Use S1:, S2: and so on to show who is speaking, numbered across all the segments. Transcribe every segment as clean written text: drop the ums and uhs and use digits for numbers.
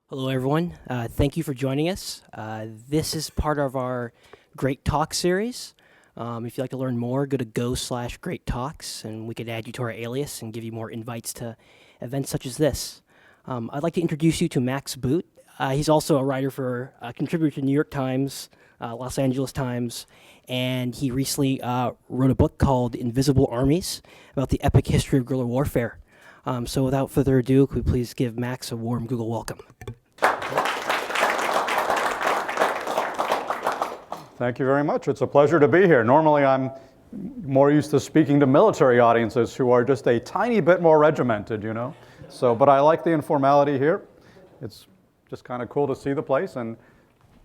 S1: Hello, everyone. Thank you for joining us. This is part of our Great Talk series. If you'd like to learn more, go to go/Great Talks, and we could add you to our alias and give you more invites to events such as this. I'd like to introduce you to Max Boot. He's also a writer for, contributor to New York Times, Los Angeles Times, and he recently wrote a book called Invisible Armies about the epic history of guerrilla warfare. So without further ado, could we please give Max a warm Google welcome?
S2: Thank you very much. It's a pleasure to be here. Normally I'm more used to speaking to military audiences who are just a tiny bit more regimented, you know. But I like the informality here. It's just kind of cool to see the place. And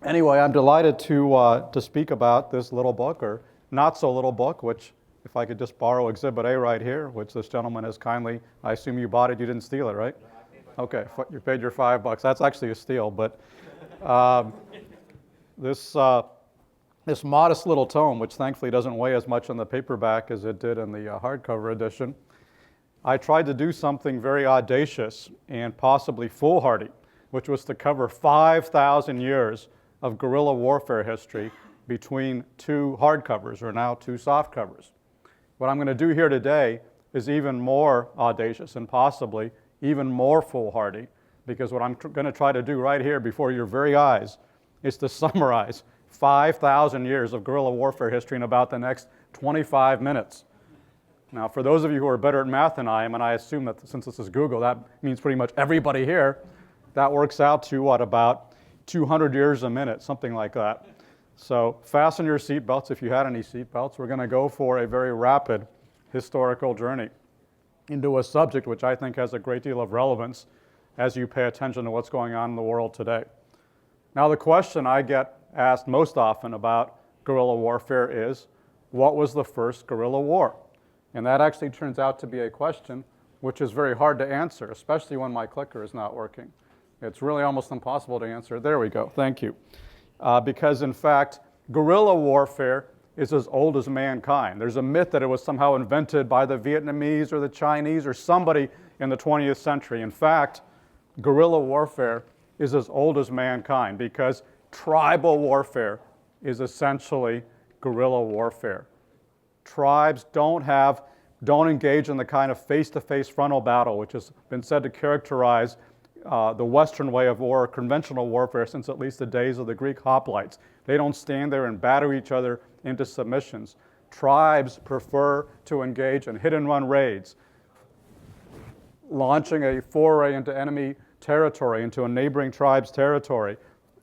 S2: anyway, I'm delighted to speak about this little book, or not so little book, which, if I could just borrow Exhibit A right here, which this gentleman has kindly, I assume you bought it, you didn't steal it, right? Okay, you paid your $5. That's actually a steal, but this modest little tome, which thankfully doesn't weigh as much in the paperback as it did in the hardcover edition, I tried to do something very audacious and possibly foolhardy, which was to cover 5,000 years of guerrilla warfare history between two hardcovers, or now two softcovers. What I'm going to do here today is even more audacious and possibly even more foolhardy, because what I'm going to try to do right here before your very eyes is to summarize 5,000 years of guerrilla warfare history in about the next 25 minutes. Now, for those of you who are better at math than I am, and I assume that since this is Google, that means pretty much everybody here, that works out to what, about 200 years a minute, something like that. So fasten your seatbelts if you had any seatbelts. We're going to go for a very rapid historical journey into a subject which I think has a great deal of relevance as you pay attention to what's going on in the world today. Now, the question I get asked most often about guerrilla warfare is, what was the first guerrilla war? And that actually turns out to be a question which is very hard to answer, especially when my clicker is not working. It's really almost impossible to answer. There we go. Thank you. Because in fact, guerrilla warfare is as old as mankind. There's a myth that it was somehow invented by the Vietnamese or the Chinese or somebody in the 20th century. In fact, guerrilla warfare is as old as mankind, because tribal warfare is essentially guerrilla warfare. Tribes don't engage in the kind of face-to-face frontal battle which has been said to characterize the Western way of war, conventional warfare, since at least the days of the Greek hoplites. They don't stand there and batter each other into submissions. Tribes prefer to engage in hit-and-run raids, launching a foray into enemy territory, into a neighboring tribe's territory,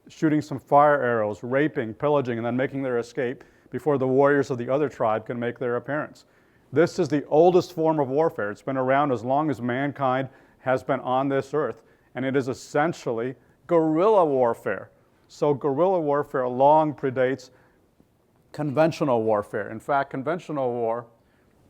S2: shooting some fire arrows, raping, pillaging, and then making their escape before the warriors of the other tribe can make their appearance. This is the oldest form of warfare. It's been around as long as mankind has been on this earth, and it is essentially guerrilla warfare. So guerrilla warfare long predates conventional warfare. In fact, conventional war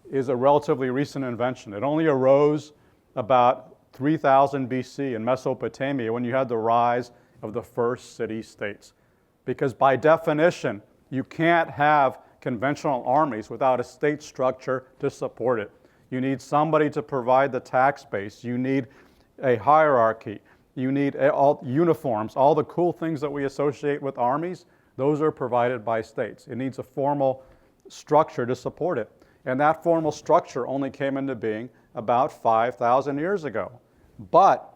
S2: is a relatively recent invention. It only arose about 3000 BC in Mesopotamia, when you had the rise of the first city-states. Because by definition, you can't have conventional armies without a state structure to support it. You need somebody to provide the tax base. You need a hierarchy. You need all uniforms. All the cool things that we associate with armies, those are provided by states. It needs a formal structure to support it. And that formal structure only came into being about 5,000 years ago. But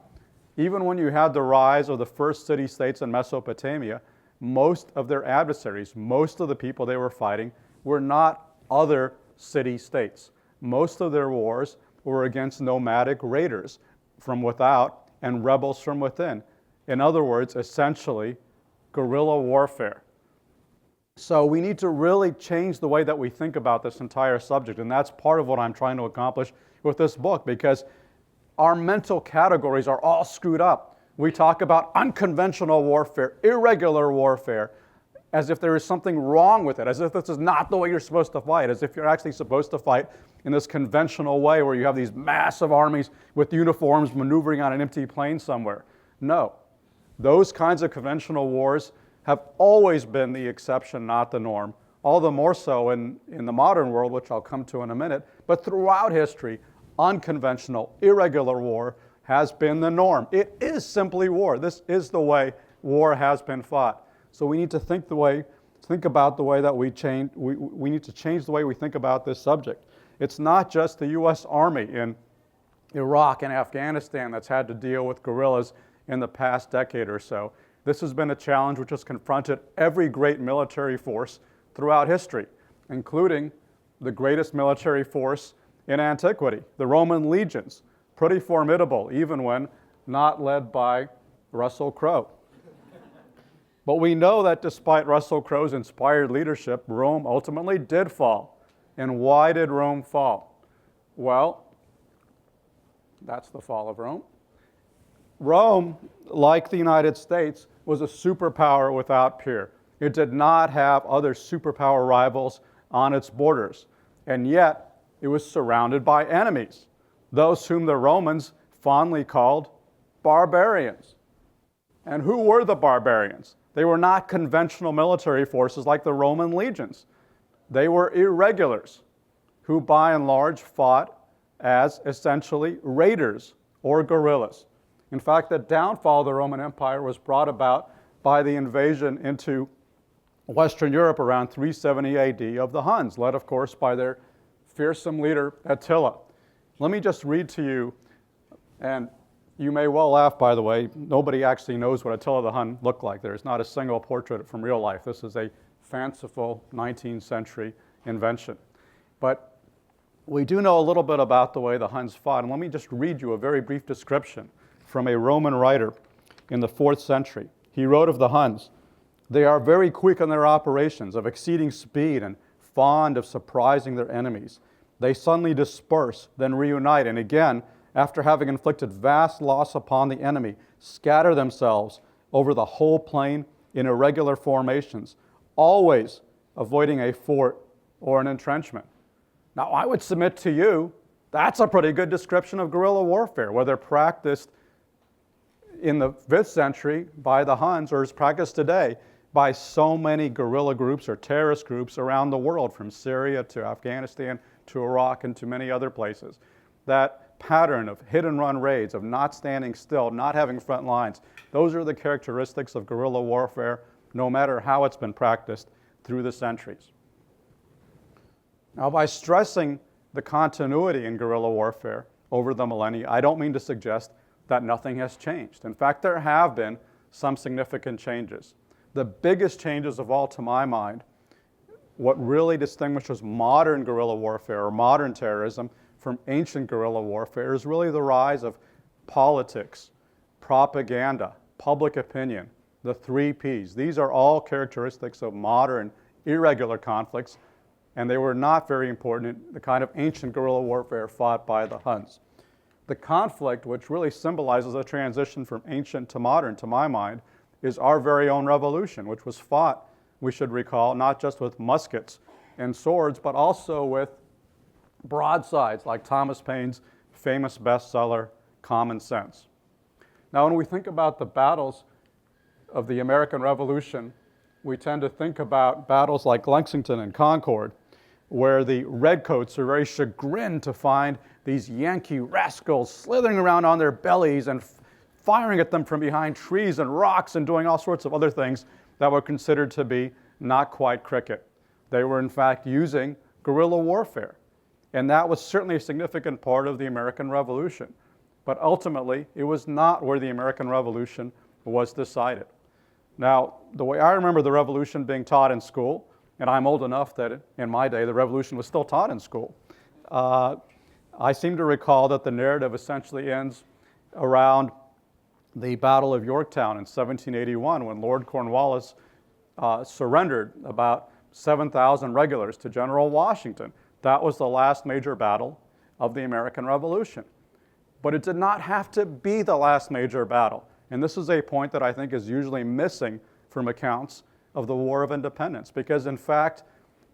S2: even when you had the rise of the first city-states in Mesopotamia, most of their adversaries, most of the people they were fighting, were not other city-states. Most of their wars were against nomadic raiders from without and rebels from within. In other words, essentially, guerrilla warfare. So we need to really change the way that we think about this entire subject, and that's part of what I'm trying to accomplish with this book, because our mental categories are all screwed up. We talk about unconventional warfare, irregular warfare, as if there is something wrong with it, as if this is not the way you're supposed to fight, as if you're actually supposed to fight in this conventional way where you have these massive armies with uniforms maneuvering on an empty plain somewhere. No. Those kinds of conventional wars have always been the exception, not the norm. All the more so in the modern world, which I'll come to in a minute. But throughout history, unconventional, irregular war has been the norm. It is simply war. This is the way war has been fought. So we need to think about the way that we need to change the way we think about this subject. It's not just the U.S. Army in Iraq and Afghanistan that's had to deal with guerrillas in the past decade or so. This has been a challenge which has confronted every great military force throughout history, including the greatest military force in antiquity, the Roman legions, pretty formidable even when not led by Russell Crowe. But we know that despite Russell Crowe's inspired leadership, Rome ultimately did fall. And why did Rome fall? Well, that's the fall of Rome. Rome, like the United States, was a superpower without peer. It did not have other superpower rivals on its borders. And yet, it was surrounded by enemies, those whom the Romans fondly called barbarians. And who were the barbarians? They were not conventional military forces like the Roman legions. They were irregulars who, by and large, fought as essentially raiders or guerrillas. In fact, the downfall of the Roman Empire was brought about by the invasion into Western Europe around 370 AD of the Huns, led, of course, by their fearsome leader Attila. Let me just read to you, and you may well laugh, by the way. Nobody actually knows what Attila the Hun looked like. There's not a single portrait from real life. This is a fanciful 19th century invention. But we do know a little bit about the way the Huns fought, and let me just read you a very brief description from a Roman writer in the 4th century. He wrote of the Huns, "They are very quick in their operations, of exceeding speed, and fond of surprising their enemies. They suddenly disperse, then reunite, and again, after having inflicted vast loss upon the enemy, scatter themselves over the whole plain in irregular formations, always avoiding a fort or an entrenchment." Now, I would submit to you, that's a pretty good description of guerrilla warfare, whether practiced in the 5th century by the Huns or is practiced today by so many guerrilla groups or terrorist groups around the world, from Syria to Afghanistan to Iraq and to many other places. That pattern of hit-and-run raids, of not standing still, not having front lines, those are the characteristics of guerrilla warfare, no matter how it's been practiced through the centuries. Now, by stressing the continuity in guerrilla warfare over the millennia, I don't mean to suggest that nothing has changed. In fact, there have been some significant changes. The biggest changes of all, to my mind, what really distinguishes modern guerrilla warfare or modern terrorism from ancient guerrilla warfare is really the rise of politics, propaganda, public opinion, the 3 Ps. These are all characteristics of modern irregular conflicts, and they were not very important in the kind of ancient guerrilla warfare fought by the Huns. The conflict, which really symbolizes a transition from ancient to modern, to my mind, is our very own revolution, which was fought, we should recall, not just with muskets and swords, but also with broadsides like Thomas Paine's famous bestseller, Common Sense. Now, when we think about the battles of the American Revolution, we tend to think about battles like Lexington and Concord, where the redcoats are very chagrined to find these Yankee rascals slithering around on their bellies and firing at them from behind trees and rocks and doing all sorts of other things that were considered to be not quite cricket. They were, in fact, using guerrilla warfare. And that was certainly a significant part of the American Revolution. But ultimately, it was not where the American Revolution was decided. Now, the way I remember the Revolution being taught in school, and I'm old enough that in my day the Revolution was still taught in school, I seem to recall that the narrative essentially ends around the Battle of Yorktown in 1781, when Lord Cornwallis surrendered about 7,000 regulars to General Washington. That was the last major battle of the American Revolution. But it did not have to be the last major battle. And this is a point that I think is usually missing from accounts of the War of Independence, because in fact,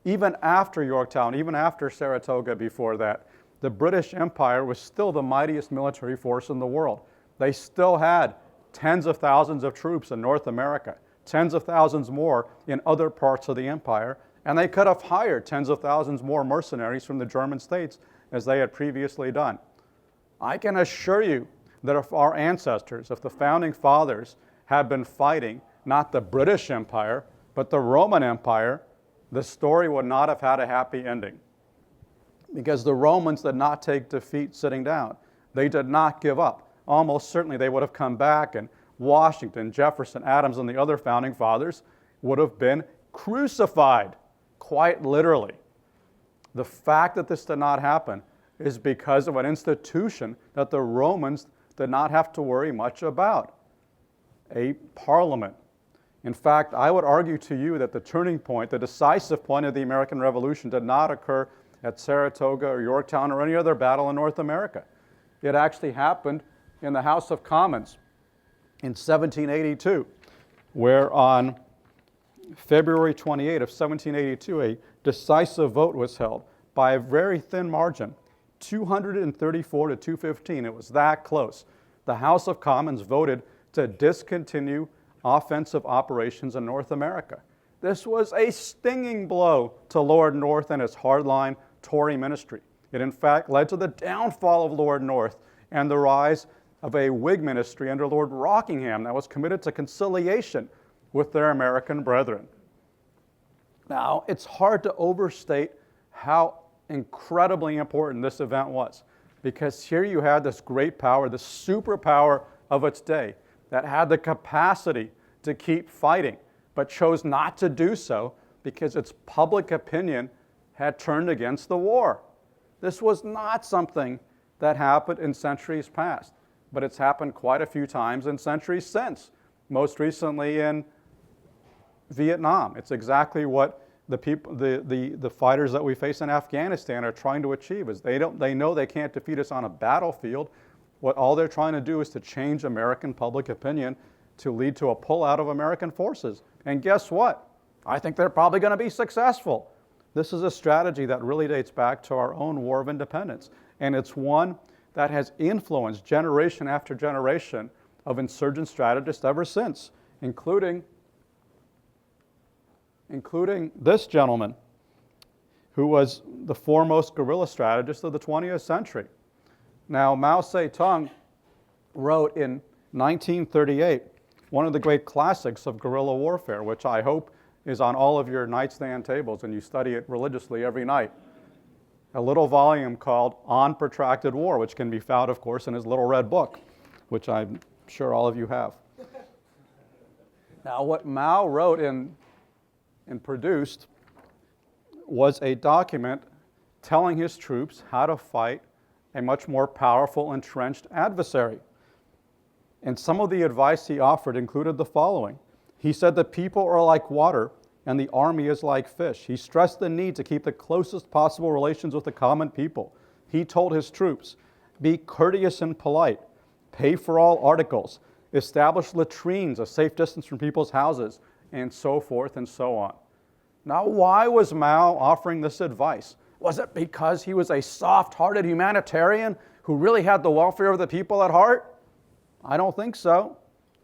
S2: even after Yorktown, even after Saratoga before that, the British Empire was still the mightiest military force in the world. They still had tens of thousands of troops in North America, tens of thousands more in other parts of the empire, and they could have hired tens of thousands more mercenaries from the German states as they had previously done. I can assure you that if our ancestors, if the founding fathers had been fighting not the British Empire, but the Roman Empire, the story would not have had a happy ending. Because the Romans did not take defeat sitting down. They did not give up. Almost certainly they would have come back, and Washington, Jefferson, Adams, and the other founding fathers would have been crucified, quite literally. The fact that this did not happen is because of an institution that the Romans did not have to worry much about, a parliament. In fact, I would argue to you that the turning point, the decisive point of the American Revolution did not occur at Saratoga or Yorktown or any other battle in North America. It actually happened in the House of Commons in 1782, where on February 28 of 1782, a decisive vote was held by a very thin margin, 234 to 215. It was that close. The House of Commons voted to discontinue offensive operations in North America. This was a stinging blow to Lord North and his hardline Tory ministry. It in fact led to the downfall of Lord North and the rise of a Whig ministry under Lord Rockingham that was committed to conciliation with their American brethren. Now, it's hard to overstate how incredibly important this event was, because here you had this great power, this superpower of its day, that had the capacity to keep fighting, but chose not to do so because its public opinion had turned against the war. This was not something that happened in centuries past, but it's happened quite a few times in centuries since, most recently in Vietnam. It's exactly what the fighters that we face in Afghanistan are trying to achieve. Is they know they can't defeat us on a battlefield. What all they're trying to do is to change American public opinion to lead to a pullout of American forces. And guess what? I think they're probably going to be successful. This is a strategy that really dates back to our own War of Independence. And it's one that has influenced generation after generation of insurgent strategists ever since, including this gentleman, who was the foremost guerrilla strategist of the 20th century. Now, Mao Zedong wrote in 1938 one of the great classics of guerrilla warfare, which I hope is on all of your nightstand tables and you study it religiously every night. A little volume called On Protracted War, which can be found, of course, in his little red book, which I'm sure all of you have. Now, what Mao wrote and produced was a document telling his troops how to fight a much more powerful, entrenched adversary. And some of the advice he offered included the following. He said that people are like water and the army is like fish. He stressed the need to keep the closest possible relations with the common people. He told his troops, be courteous and polite, pay for all articles, establish latrines a safe distance from people's houses, and so forth and so on. Now, why was Mao offering this advice? Was it because he was a soft-hearted humanitarian who really had the welfare of the people at heart? I don't think so.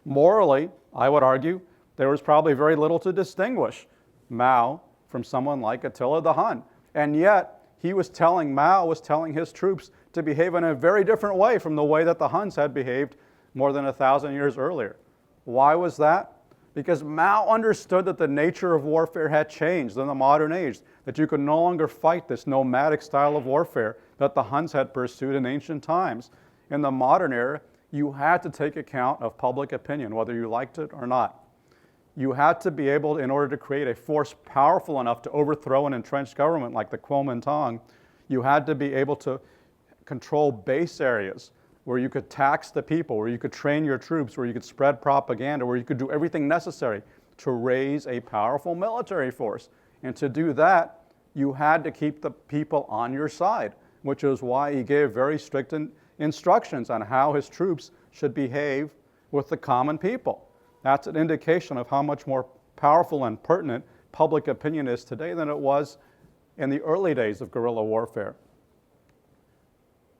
S2: Morally, I would argue, there was probably very little to distinguish Mao from someone like Attila the Hun. And yet, Mao was telling his troops to behave in a very different way from the way that the Huns had behaved more than 1,000 years earlier. Why was that? Because Mao understood that the nature of warfare had changed in the modern age, that you could no longer fight this nomadic style of warfare that the Huns had pursued in ancient times. In the modern era, you had to take account of public opinion, whether you liked it or not. You had to be able, in order to create a force powerful enough to overthrow an entrenched government like the Kuomintang, you had to be able to control base areas where you could tax the people, where you could train your troops, where you could spread propaganda, where you could do everything necessary to raise a powerful military force. And to do that, you had to keep the people on your side, which is why he gave very strict instructions on how his troops should behave with the common people. That's an indication of how much more powerful and pertinent public opinion is today than it was in the early days of guerrilla warfare.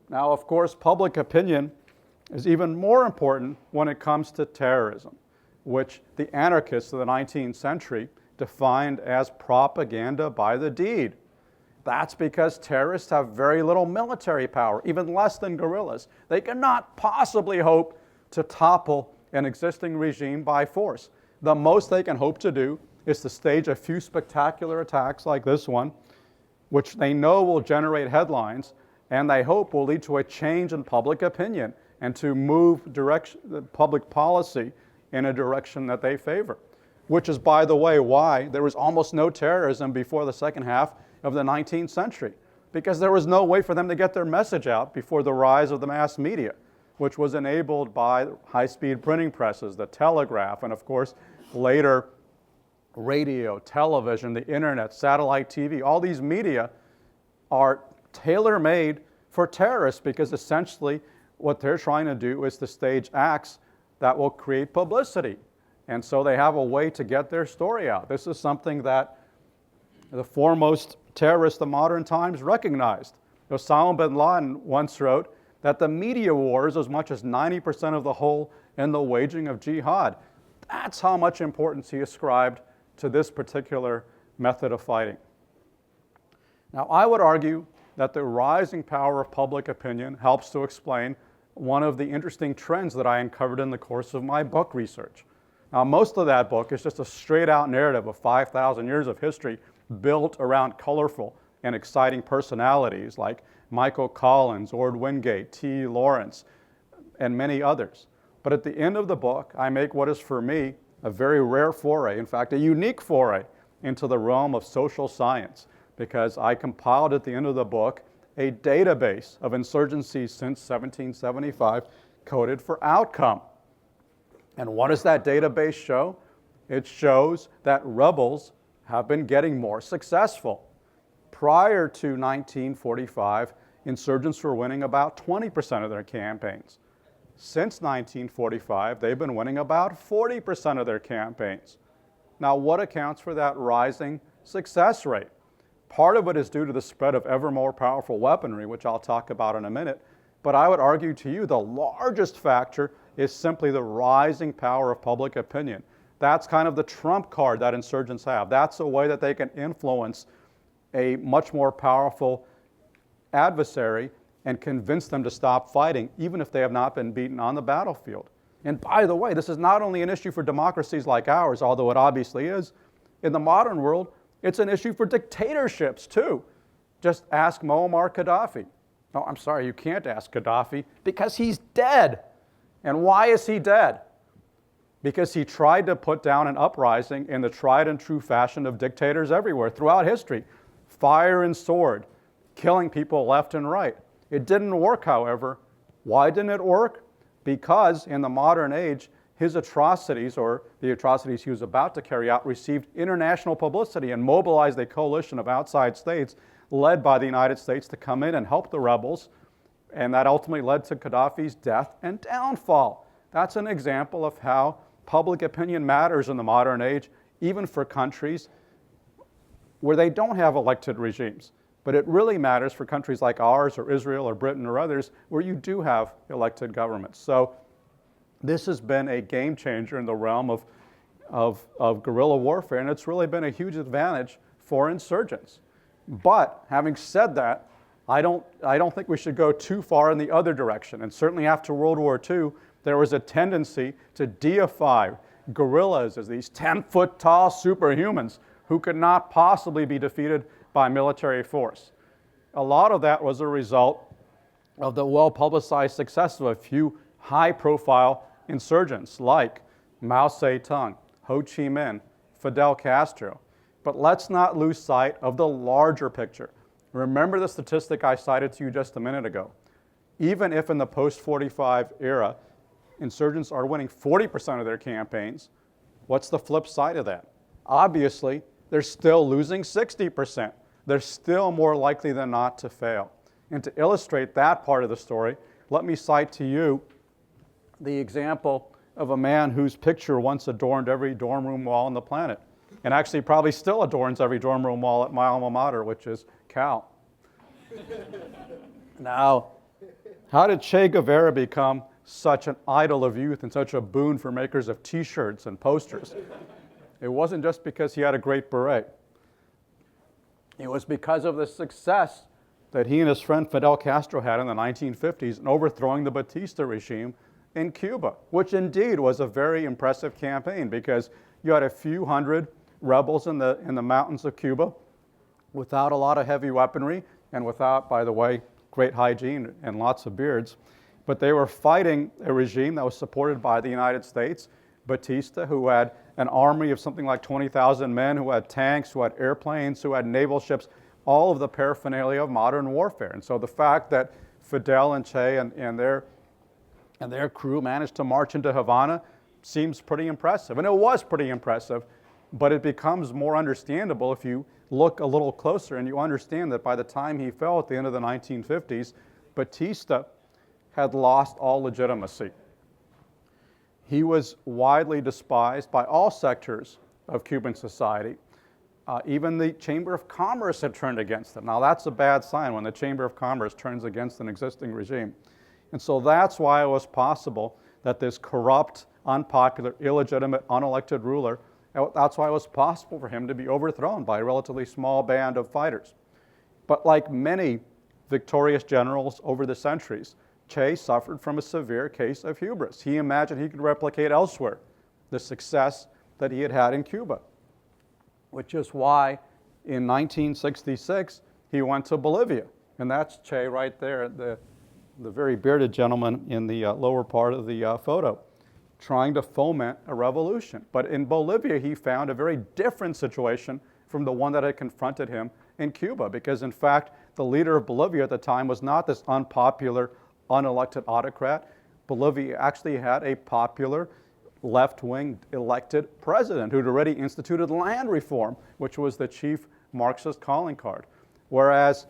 S2: Now, of course, public opinion is even more important when it comes to terrorism, which the anarchists of the 19th century defined as propaganda by the deed. That's because terrorists have very little military power, even less than guerrillas. They cannot possibly hope to topple an existing regime by force. The most they can hope to do is to stage a few spectacular attacks like this one, which they know will generate headlines, and they hope will lead to a change in public opinion and to move public policy in a direction that they favor. Which is, by the way, why there was almost no terrorism before the second half of the 19th century, because there was no way for them to get their message out before the rise of the mass media, which was enabled by high-speed printing presses, the telegraph, and of course, later radio, television, the internet, satellite TV. All these media are tailor-made for terrorists because essentially what they're trying to do is to stage acts that will create publicity. And so they have a way to get their story out. This is something that the foremost terrorists of modern times recognized. Osama bin Laden once wrote that the media war is as much as 90% of the whole in the waging of jihad. That's how much importance he ascribed to this particular method of fighting. Now, I would argue that the rising power of public opinion helps to explain one of the interesting trends that I uncovered in the course of my book research. Now, most of that book is just a straight-out narrative of 5,000 years of history built around colorful and exciting personalities like Michael Collins, Ord Wingate, T. Lawrence, and many others. But at the end of the book, I make what is for me a very rare foray, in fact, a unique foray into the realm of social science, because I compiled at the end of the book a database of insurgencies since 1775 coded for outcome. And what does that database show? It shows that rebels have been getting more successful. Prior to 1945, insurgents were winning about 20% of their campaigns. Since 1945, they've been winning about 40% of their campaigns. Now, what accounts for that rising success rate? Part of it is due to the spread of ever more powerful weaponry, which I'll talk about in a minute. But I would argue to you the largest factor is simply the rising power of public opinion. That's kind of the trump card that insurgents have. That's a way that they can influence a much more powerful adversary and convince them to stop fighting, even if they have not been beaten on the battlefield. And by the way, this is not only an issue for democracies like ours, although it obviously is. In the modern world, it's an issue for dictatorships too. Just ask Muammar Gaddafi. No, I'm sorry, you can't ask Gaddafi because he's dead. And why is he dead? Because he tried to put down an uprising in the tried and true fashion of dictators everywhere throughout history. Fire and sword, killing people left and right. It didn't work, however. Why didn't it work? Because in the modern age, his atrocities, or the atrocities he was about to carry out, received international publicity and mobilized a coalition of outside states led by the United States to come in and help the rebels. And that ultimately led to Gaddafi's death and downfall. That's an example of how public opinion matters in the modern age, even for countries where they don't have elected regimes. But it really matters for countries like ours or Israel or Britain or others where you do have elected governments. So this has been a game changer in the realm of guerrilla warfare, and it's really been a huge advantage for insurgents. But having said that, I don't think we should go too far in the other direction. And certainly after World War II, there was a tendency to deify guerrillas as these 10-foot-tall superhumans who could not possibly be defeated by military force. A lot of that was a result of the well-publicized success of a few high-profile insurgents like Mao Zedong, Ho Chi Minh, Fidel Castro. But let's not lose sight of the larger picture. Remember the statistic I cited to you just a minute ago. Even if in the post-45 era, insurgents are winning 40% of their campaigns, what's the flip side of that? Obviously, they're still losing 60%. They're still more likely than not to fail. And to illustrate that part of the story, let me cite to you the example of a man whose picture once adorned every dorm room wall on the planet, and actually probably still adorns every dorm room wall at my alma mater, which is Cal. Now, how did Che Guevara become such an idol of youth and such a boon for makers of t-shirts and posters? It wasn't just because he had a great beret. It was because of the success that he and his friend Fidel Castro had in the 1950s in overthrowing the Batista regime in Cuba, which indeed was a very impressive campaign because you had a few hundred rebels in the mountains of Cuba without a lot of heavy weaponry and without, by the way, great hygiene and lots of beards. But they were fighting a regime that was supported by the United States, Batista, who had an army of something like 20,000 men, who had tanks, who had airplanes, who had naval ships, all of the paraphernalia of modern warfare. And so the fact that Fidel and Che and their crew managed to march into Havana seems pretty impressive. And it was pretty impressive, but it becomes more understandable if you look a little closer and you understand that by the time he fell at the end of the 1950s, Batista had lost all legitimacy. He was widely despised by all sectors of Cuban society. Even the Chamber of Commerce had turned against him. Now that's a bad sign when the Chamber of Commerce turns against an existing regime. And so that's why it was possible that this corrupt, unpopular, illegitimate, unelected ruler, that's why it was possible for him to be overthrown by a relatively small band of fighters. But like many victorious generals over the centuries, Che suffered from a severe case of hubris. He imagined he could replicate elsewhere the success that he had had in Cuba, which is why in 1966 he went to Bolivia. And that's Che right there, the very bearded gentleman in the lower part of the photo, trying to foment a revolution. But in Bolivia, he found a very different situation from the one that had confronted him in Cuba, because in fact, the leader of Bolivia at the time was not this unpopular, unelected autocrat. Bolivia actually had a popular, left-wing elected president who'd already instituted land reform, which was the chief Marxist calling card. Whereas,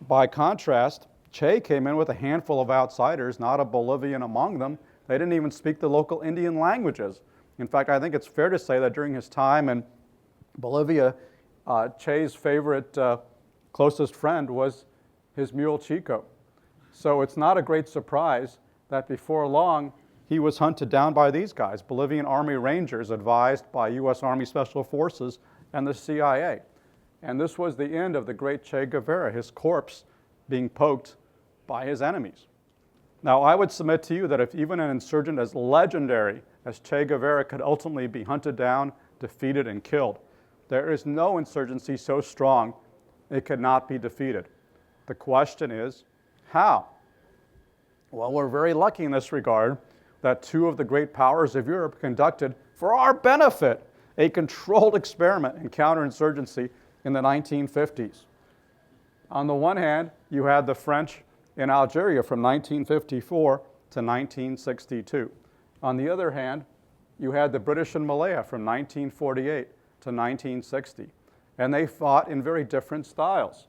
S2: by contrast, Che came in with a handful of outsiders, not a Bolivian among them. They didn't even speak the local Indian languages. In fact, I think it's fair to say that during his time in Bolivia, Che's favorite, closest friend was his mule Chico. So it's not a great surprise that before long, he was hunted down by these guys, Bolivian Army Rangers advised by U.S. Army Special Forces and the CIA. And this was the end of the great Che Guevara, his corpse being poked by his enemies. Now, I would submit to you that if even an insurgent as legendary as Che Guevara could ultimately be hunted down, defeated, and killed, there is no insurgency so strong it could not be defeated. The question is, how? Well, we're very lucky in this regard that two of the great powers of Europe conducted, for our benefit, a controlled experiment in counterinsurgency in the 1950s. On the one hand, you had the French in Algeria from 1954 to 1962. On the other hand, you had the British in Malaya from 1948 to 1960. And they fought in very different styles.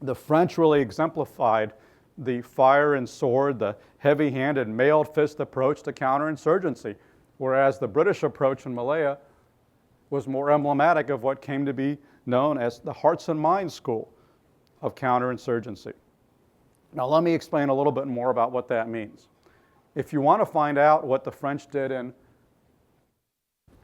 S2: The French really exemplified the fire and sword, the heavy-handed, mailed fist approach to counterinsurgency, whereas the British approach in Malaya was more emblematic of what came to be known as the hearts and minds school of counterinsurgency. Now let me explain a little bit more about what that means. If you want to find out what the French did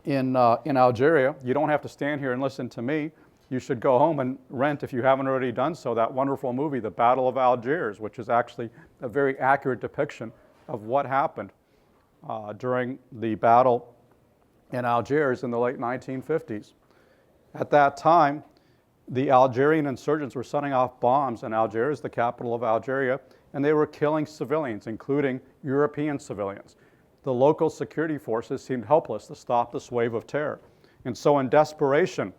S2: in Algeria, you don't have to stand here and listen to me. You should go home and rent, if you haven't already done so, that wonderful movie, The Battle of Algiers, which is actually a very accurate depiction of what happened during the battle in Algiers in the late 1950s. At that time, the Algerian insurgents were setting off bombs in Algiers, the capital of Algeria, and they were killing civilians, including European civilians. The local security forces seemed helpless to stop this wave of terror. And so in desperation,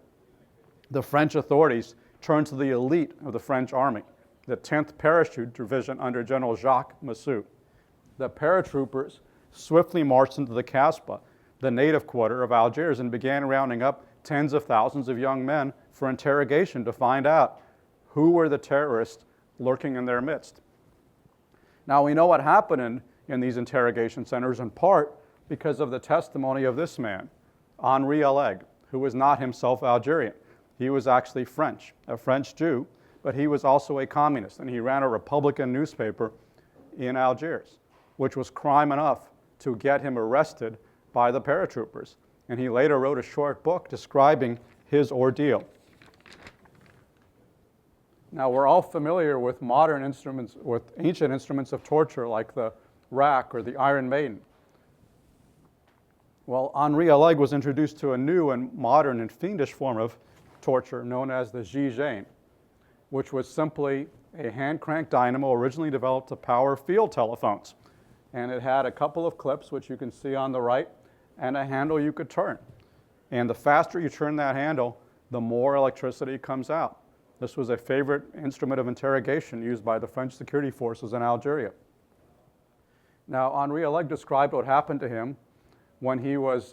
S2: the French authorities turned to the elite of the French army, the 10th Parachute Division under General Jacques Massu. The paratroopers swiftly marched into the Kasbah, the native quarter of Algiers, and began rounding up tens of thousands of young men for interrogation to find out who were the terrorists lurking in their midst. Now, we know what happened in these interrogation centers in part because of the testimony of this man, Henri Alleg, who was not himself Algerian. He was actually French, a French Jew, but he was also a communist, and he ran a Republican newspaper in Algiers, which was crime enough to get him arrested by the paratroopers. And he later wrote a short book describing his ordeal. Now, we're all familiar with modern instruments, with ancient instruments of torture like the rack or the Iron Maiden. Well, Henri Alleg was introduced to a new and modern and fiendish form of torture known as the Jeane J, which was simply a hand-crank dynamo originally developed to power field telephones. And it had a couple of clips, which you can see on the right, and a handle you could turn. And the faster you turn that handle, the more electricity comes out. This was a favorite instrument of interrogation used by the French security forces in Algeria. Now, Henri Alleg described what happened to him when he was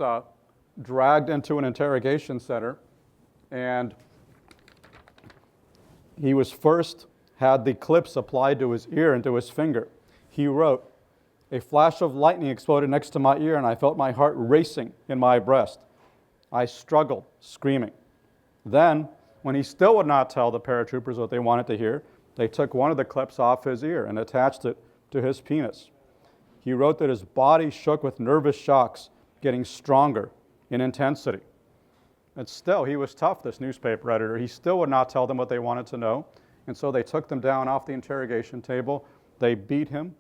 S2: dragged into an interrogation center, and he was first had the clips applied to his ear and to his finger. He wrote, "A flash of lightning exploded next to my ear, and I felt my heart racing in my breast. I struggled, screaming. Then, when he still would not tell the paratroopers what they wanted to hear, they took one of the clips off his ear and attached it to his penis." He wrote that his body shook with nervous shocks, getting stronger in intensity. And still, he was tough, this newspaper editor. He still would not tell them what they wanted to know. And so they took them down off the interrogation table. They beat him.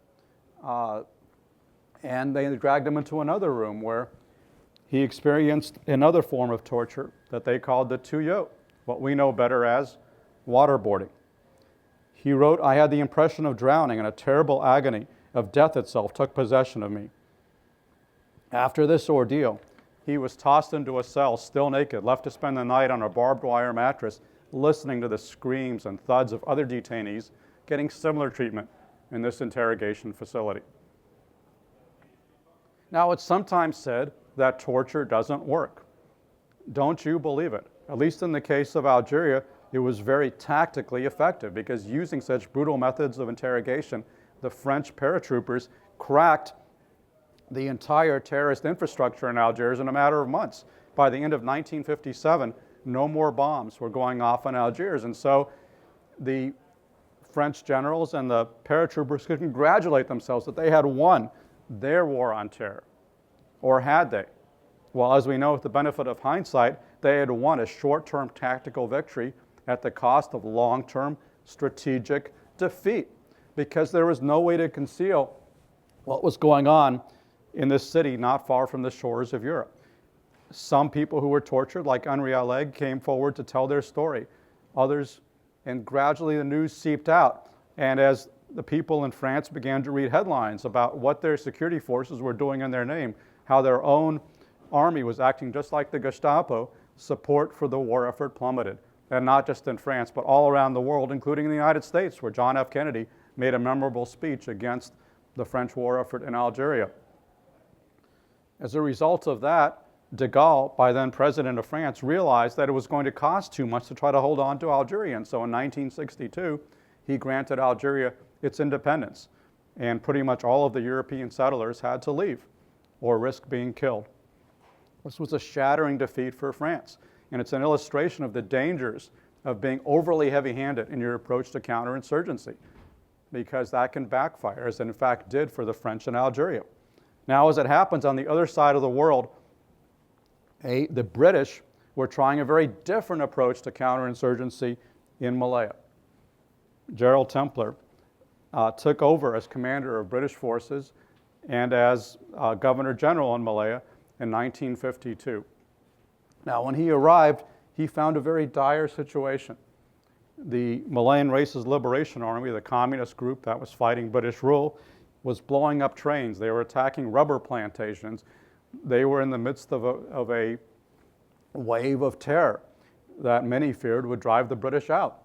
S2: And they dragged him into another room where he experienced another form of torture that they called the tuyau, what we know better as waterboarding. He wrote, "I had the impression of drowning, and a terrible agony of death itself took possession of me." After this ordeal, he was tossed into a cell, still naked, left to spend the night on a barbed wire mattress, listening to the screams and thuds of other detainees getting similar treatment in this interrogation facility. Now, it's sometimes said that torture doesn't work. Don't you believe it? At least in the case of Algeria, it was very tactically effective because using such brutal methods of interrogation, the French paratroopers cracked the entire terrorist infrastructure in Algiers in a matter of months. By the end of 1957, no more bombs were going off in Algiers. And so the French generals and the paratroopers could congratulate themselves that they had won their war on terror. Or had they? Well, as we know, with the benefit of hindsight, they had won a short-term tactical victory at the cost of long-term strategic defeat, because there was no way to conceal what was going on in this city not far from the shores of Europe. Some people who were tortured, like Henri Alleg, came forward to tell their story. Others, and gradually the news seeped out. And as the people in France began to read headlines about what their security forces were doing in their name, how their own army was acting just like the Gestapo, support for the war effort plummeted. And not just in France, but all around the world, including in the United States, where John F. Kennedy made a memorable speech against the French war effort in Algeria. As a result of that, de Gaulle, by then president of France, realized that it was going to cost too much to try to hold on to Algeria. And so in 1962, he granted Algeria its independence. And pretty much all of the European settlers had to leave or risk being killed. This was a shattering defeat for France. And it's an illustration of the dangers of being overly heavy-handed in your approach to counterinsurgency, because that can backfire, as it in fact did for the French in Algeria. Now, as it happens on the other side of the world, the British were trying a very different approach to counterinsurgency in Malaya. Gerald Templer took over as commander of British forces and as Governor General in Malaya in 1952. Now, when he arrived, he found a very dire situation. The Malayan Races Liberation Army, the communist group that was fighting British rule, was blowing up trains. They were attacking rubber plantations. They were in the midst of a wave of terror that many feared would drive the British out.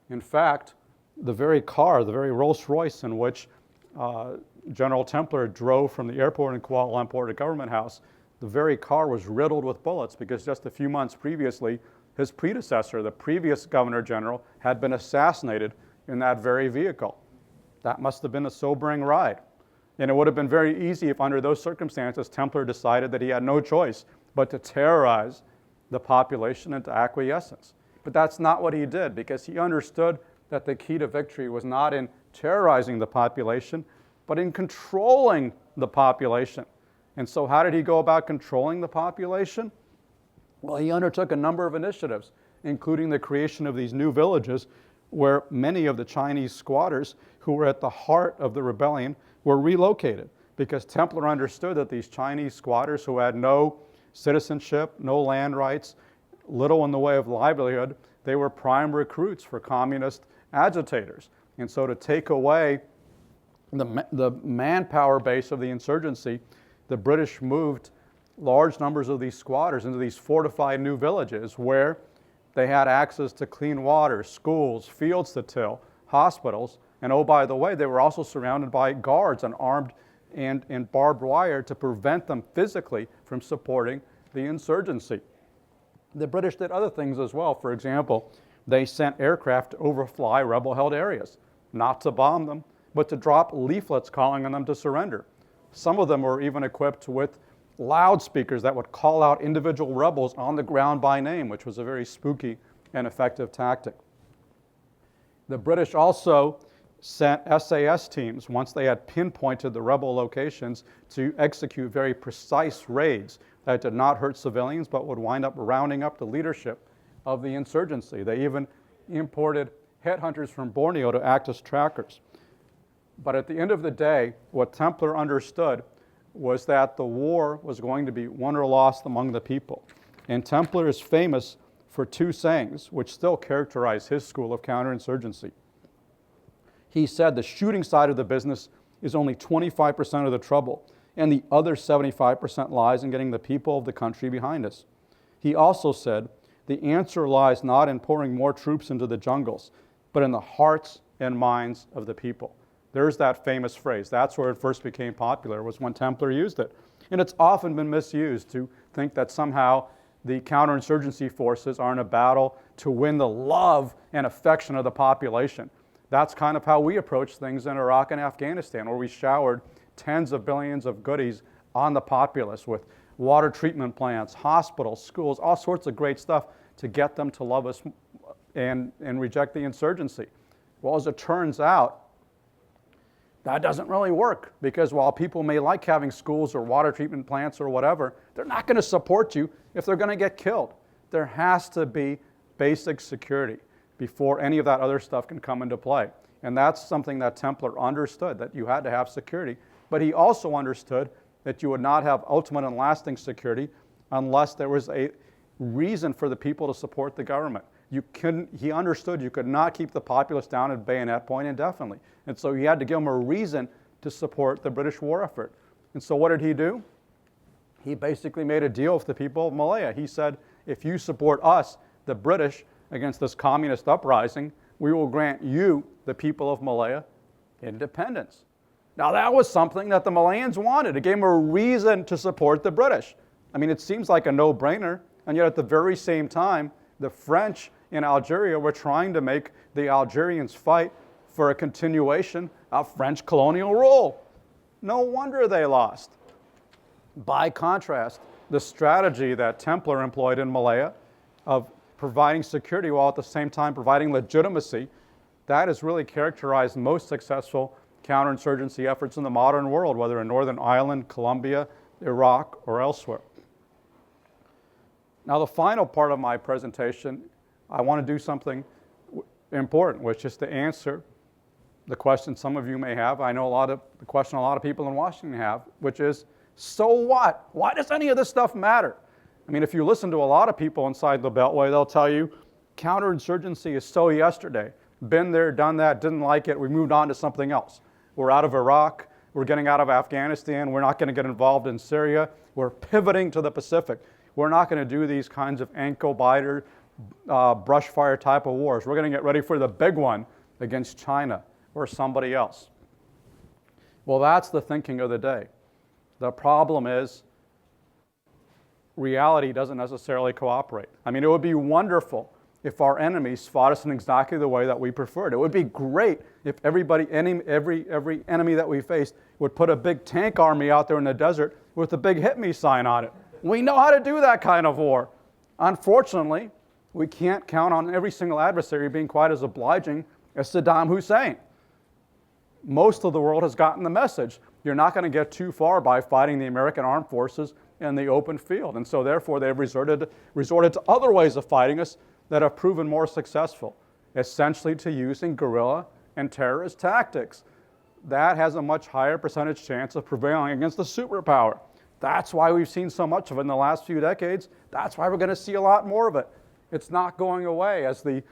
S2: In fact, the very car, the very Rolls-Royce in which General Templer drove from the airport in Kuala Lumpur to Government House, the very car was riddled with bullets because just a few months previously, his predecessor, the previous Governor General, had been assassinated in that very vehicle. That must have been a sobering ride. And it would have been very easy if under those circumstances, Templer decided that he had no choice but to terrorize the population into acquiescence. But that's not what he did, because he understood that the key to victory was not in terrorizing the population, but in controlling the population. And so how did he go about controlling the population? Well, he undertook a number of initiatives, including the creation of these new villages where many of the Chinese squatters who were at the heart of the rebellion were relocated, because Templar understood that these Chinese squatters who had no citizenship, no land rights, little in the way of livelihood, they were prime recruits for communist agitators. And so to take away the manpower base of the insurgency, the British moved large numbers of these squatters into these fortified new villages where they had access to clean water, schools, fields to till, hospitals, and oh, by the way, they were also surrounded by guards and armed and barbed wire to prevent them physically from supporting the insurgency. The British did other things as well. For example, they sent aircraft to overfly rebel-held areas, not to bomb them, but to drop leaflets calling on them to surrender. Some of them were even equipped with loudspeakers that would call out individual rebels on the ground by name, which was a very spooky and effective tactic. The British also sent SAS teams, once they had pinpointed the rebel locations, to execute very precise raids that did not hurt civilians but would wind up rounding up the leadership of the insurgency. They even imported headhunters from Borneo to act as trackers. But at the end of the day, what Templar understood was that the war was going to be won or lost among the people. And Templar is famous for two sayings, which still characterize his school of counterinsurgency. He said the shooting side of the business is only 25% of the trouble, and the other 75% lies in getting the people of the country behind us. He also said the answer lies not in pouring more troops into the jungles, but in the hearts and minds of the people. There's that famous phrase. That's where it first became popular, was when Templar used it. And it's often been misused to think that somehow the counterinsurgency forces are in a battle to win the love and affection of the population. That's kind of how we approach things in Iraq and Afghanistan, where we showered tens of billions of goodies on the populace with water treatment plants, hospitals, schools, all sorts of great stuff to get them to love us and reject the insurgency. Well, as it turns out, that doesn't really work, because while people may like having schools or water treatment plants or whatever, they're not going to support you if they're going to get killed. There has to be basic security before any of that other stuff can come into play. And that's something that Templar understood, that you had to have security. But he also understood that you would not have ultimate and lasting security unless there was a reason for the people to support the government. He understood you could not keep the populace down at bayonet point indefinitely. And so he had to give them a reason to support the British war effort. And so what did he do? He basically made a deal with the people of Malaya. He said, if you support us, the British, against this communist uprising, we will grant you, the people of Malaya, independence. Now that was something that the Malayans wanted. It gave them a reason to support the British. I mean, it seems like a no-brainer, and yet at the very same time, the French in Algeria were trying to make the Algerians fight for a continuation of French colonial rule. No wonder they lost. By contrast, the strategy that Templar employed in Malaya of providing security while at the same time providing legitimacy, that has really characterized most successful counterinsurgency efforts in the modern world, whether in Northern Ireland, Colombia, Iraq, or elsewhere. Now, the final part of my presentation, I want to do something important, which is to answer the question some of you may have. I know the question a lot of people in Washington have, which is, so what? Why does any of this stuff matter? I mean, if you listen to a lot of people inside the Beltway, they'll tell you counterinsurgency is so yesterday. Been there, done that, didn't like it, we moved on to something else. We're out of Iraq, we're getting out of Afghanistan, we're not going to get involved in Syria, we're pivoting to the Pacific. We're not going to do these kinds of ankle biter, brush fire type of wars. We're going to get ready for the big one against China or somebody else. Well, that's the thinking of the day. The problem is reality doesn't necessarily cooperate. I mean, it would be wonderful if our enemies fought us in exactly the way that we preferred. It would be great if every enemy that we faced would put a big tank army out there in the desert with a big hit me sign on it. We know how to do that kind of war. Unfortunately, we can't count on every single adversary being quite as obliging as Saddam Hussein. Most of the world has gotten the message. You're not going to get too far by fighting the American armed forces in the open field. And so therefore they've resorted to other ways of fighting us that have proven more successful. essentially to using guerrilla and terrorist tactics. That has a much higher percentage chance of prevailing against the superpower. That's why we've seen so much of it in the last few decades. That's why we're going to see a lot more of it. It's not going away, as the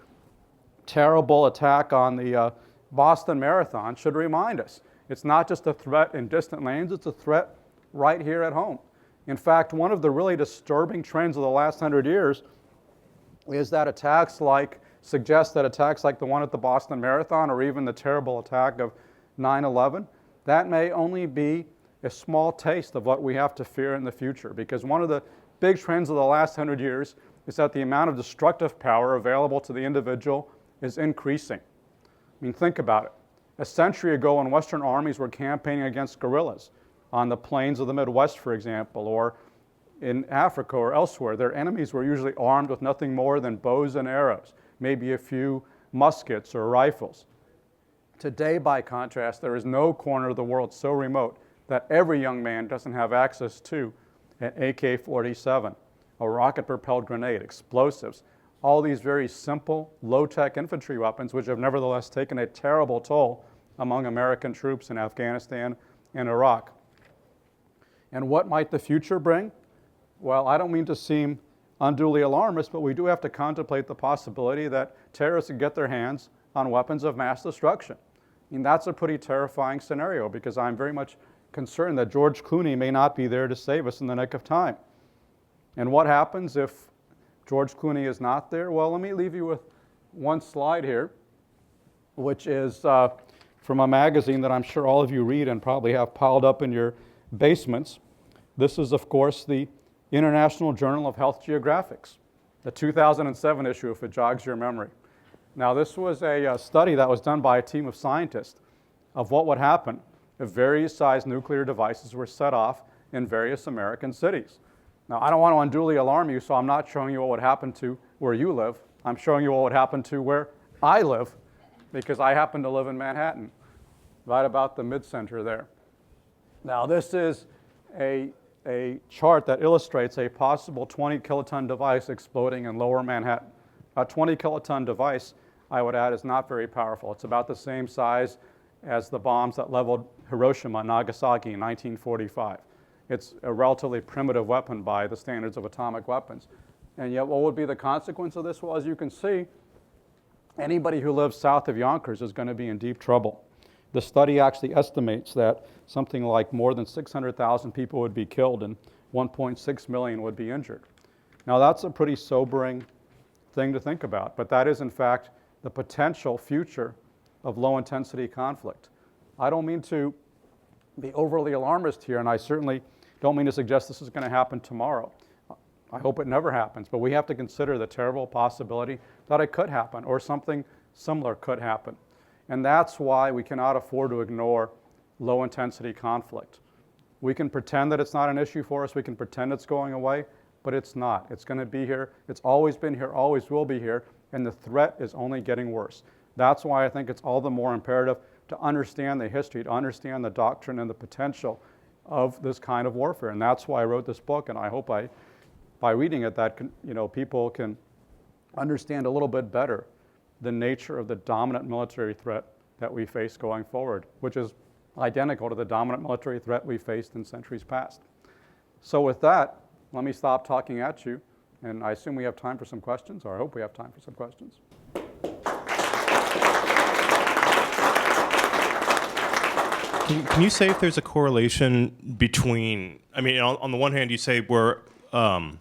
S2: terrible attack on the Boston Marathon should remind us. It's not just a threat in distant lands, it's a threat right here at home. In fact, one of the really disturbing trends of the last 100 years is that suggest that attacks like the one at the Boston Marathon, or even the terrible attack of 9/11, that may only be a small taste of what we have to fear in the future. Because one of the big trends of the last 100 years is that the amount of destructive power available to the individual is increasing. I mean, think about it. A century ago, when Western armies were campaigning against guerrillas on the plains of the Midwest, for example, or in Africa or elsewhere, their enemies were usually armed with nothing more than bows and arrows, maybe a few muskets or rifles. Today, by contrast, there is no corner of the world so remote that every young man doesn't have access to an AK-47, a rocket-propelled grenade, explosives, all these very simple, low-tech infantry weapons, which have nevertheless taken a terrible toll among American troops in Afghanistan and Iraq. And what might the future bring? Well, I don't mean to seem unduly alarmist, but we do have to contemplate the possibility that terrorists can get their hands on weapons of mass destruction. I mean, that's a pretty terrifying scenario, because I'm very much concerned that George Clooney may not be there to save us in the nick of time. And what happens if George Clooney is not there? Well, let me leave you with one slide here, which is from a magazine that I'm sure all of you read and probably have piled up in your basements. This is, of course, the International Journal of Health Geographics, the 2007 issue, if it jogs your memory. Now, this was a study that was done by a team of scientists of what would happen if various sized nuclear devices were set off in various American cities. Now, I don't want to unduly alarm you, so I'm not showing you what would happen to where you live. I'm showing you what would happen to where I live, because I happen to live in Manhattan, right about the mid-center there. Now, this is a chart that illustrates a possible 20 kiloton device exploding in lower Manhattan. A 20 kiloton device, I would add, is not very powerful. It's about the same size as the bombs that leveled Hiroshima and Nagasaki in 1945. It's a relatively primitive weapon by the standards of atomic weapons. And yet, what would be the consequence of this? Well, as you can see, anybody who lives south of Yonkers is going to be in deep trouble. The study actually estimates that something like more than 600,000 people would be killed and 1.6 million would be injured. Now, that's a pretty sobering thing to think about, but that is, in fact, the potential future of low-intensity conflict. I don't mean to be overly alarmist here, and I certainly don't mean to suggest this is going to happen tomorrow. I hope it never happens, but we have to consider the terrible possibility that it could happen, or something similar could happen. And that's why we cannot afford to ignore low-intensity conflict. We can pretend that it's not an issue for us, we can pretend it's going away, but it's not. It's going to be here. It's always been here, always will be here, and the threat is only getting worse. That's why I think it's all the more imperative to understand the history, to understand the doctrine and the potential of this kind of warfare. And that's why I wrote this book, and I hope by reading it that people can understand a little bit better the nature of the dominant military threat that we face going forward, which is identical to the dominant military threat we faced in centuries past. So with that, let me stop talking at you, and I assume we have time for some questions, or I hope we have time for some questions.
S3: Can you say if there's a correlation between, I mean, on the one hand, you say guerrilla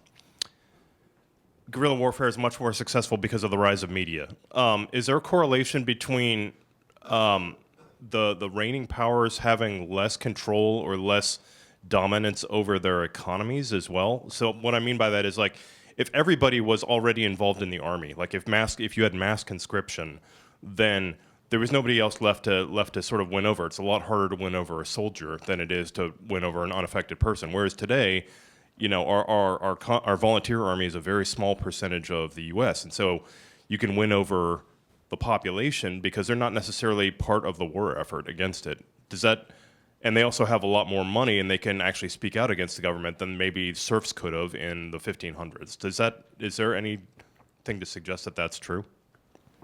S3: warfare is much more successful because of the rise of media. Is there a correlation between the reigning powers having less control or less dominance over their economies as well? So what I mean by that is, like, if everybody was already involved in the army, like if you had mass conscription, then there was nobody else left to sort of win over. It's a lot harder to win over a soldier than it is to win over an unaffected person. Whereas today, our volunteer army is a very small percentage of the U.S., and so you can win over the population because they're not necessarily part of the war effort against it. And they also have a lot more money, and they can actually speak out against the government than maybe serfs could have in the 1500s. Is there anything to suggest that that's true?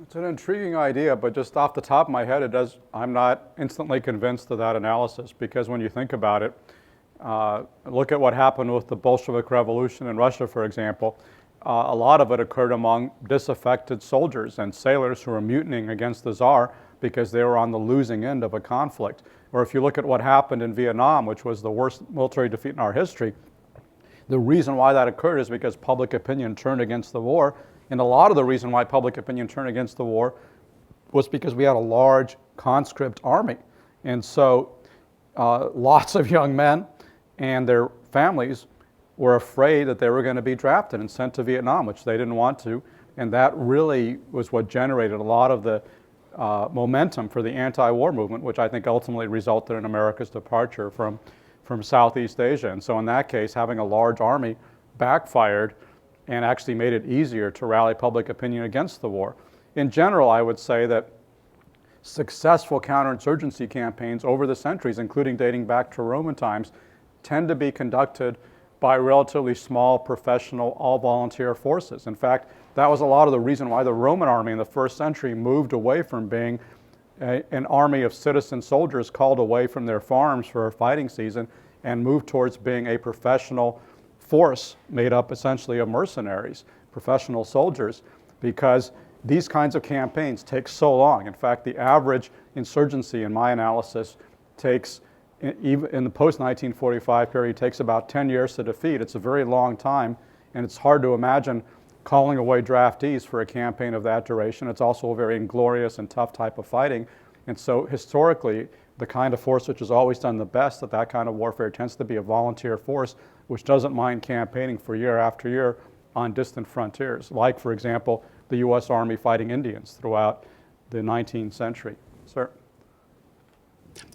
S2: It's an intriguing idea, but just off the top of my head, I'm not instantly convinced of that analysis, because when you think about it, look at what happened with the Bolshevik Revolution in Russia, for example. A lot of it occurred among disaffected soldiers and sailors who were mutinying against the Tsar because they were on the losing end of a conflict. Or if you look at what happened in Vietnam, which was the worst military defeat in our history, the reason why that occurred is because public opinion turned against the war. And a lot of the reason why public opinion turned against the war was because we had a large conscript army. And so lots of young men and their families were afraid that they were going to be drafted and sent to Vietnam, which they didn't want to. And that really was what generated a lot of the momentum for the anti-war movement, which I think ultimately resulted in America's departure from Southeast Asia. And so in that case, having a large army backfired and actually made it easier to rally public opinion against the war. In general, I would say that successful counterinsurgency campaigns over the centuries, including dating back to Roman times, tend to be conducted by relatively small, professional, all-volunteer forces. In fact, that was a lot of the reason why the Roman army in the first century moved away from being an army of citizen soldiers called away from their farms for a fighting season and moved towards being a professional force made up essentially of mercenaries, professional soldiers, because these kinds of campaigns take so long. In fact, the average insurgency in my analysis takes, even in the post-1945 period, takes about 10 years to defeat. It's a very long time, and it's hard to imagine calling away draftees for a campaign of that duration. It's also a very inglorious and tough type of fighting. And so historically, the kind of force which has always done the best at that kind of warfare tends to be a volunteer force which doesn't mind campaigning for year after year on distant frontiers, like, for example, the U.S. Army fighting Indians throughout the 19th century. Sir?